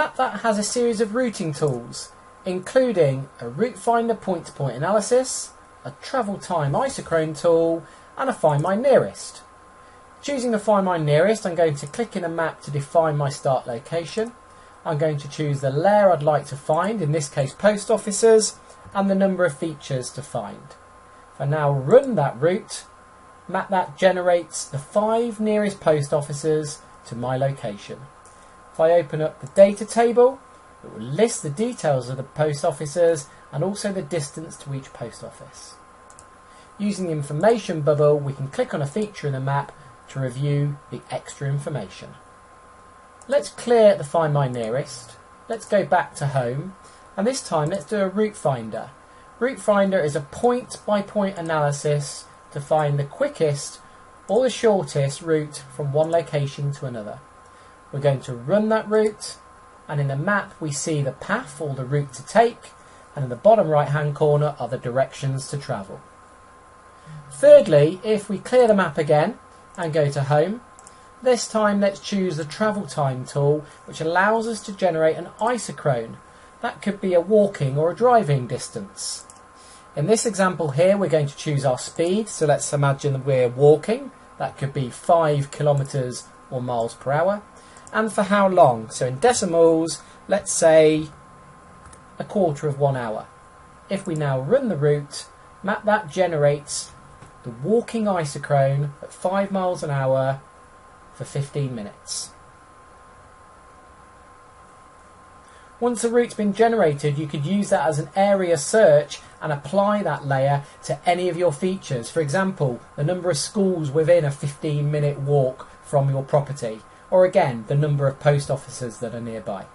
MapThat has a series of routing tools, including a route finder point-to-point analysis, a travel time isochrone tool, and a Find My Nearest. Choosing the Find My Nearest, I'm going to click in a map to define my start location. I'm going to choose the layer I'd like to find, in this case post offices, and the number of features to find. If I now run that route, MapThat generates the 5 nearest post offices to my location. If I open up the data table, it will list the details of the post offices and also the distance to each post office. Using the information bubble, we can click on a feature in the map to review the extra information. Let's clear the Find My Nearest. Let's go back to home, and this time let's do a route finder. Route finder is a point-by-point analysis to find the quickest or the shortest route from one location to another. We're going to run that route, and in the map we see the path or the route to take, and in the bottom right hand corner are the directions to travel. Thirdly, if we clear the map again and go to home, this time let's choose the travel time tool, which allows us to generate an isochrone. That could be a walking or a driving distance. In this example here we're going to choose our speed, so let's imagine that we're walking. That could be 5 kilometers or miles per hour. And for how long? So in decimals, let's say a quarter of 1 hour. If we now run the route, MapThat generates the walking isochrone at 5 miles an hour for 15 minutes. Once the route's been generated, you could use that as an area search and apply that layer to any of your features. For example, the number of schools within a 15-minute walk from your property, or again, the number of post offices that are nearby.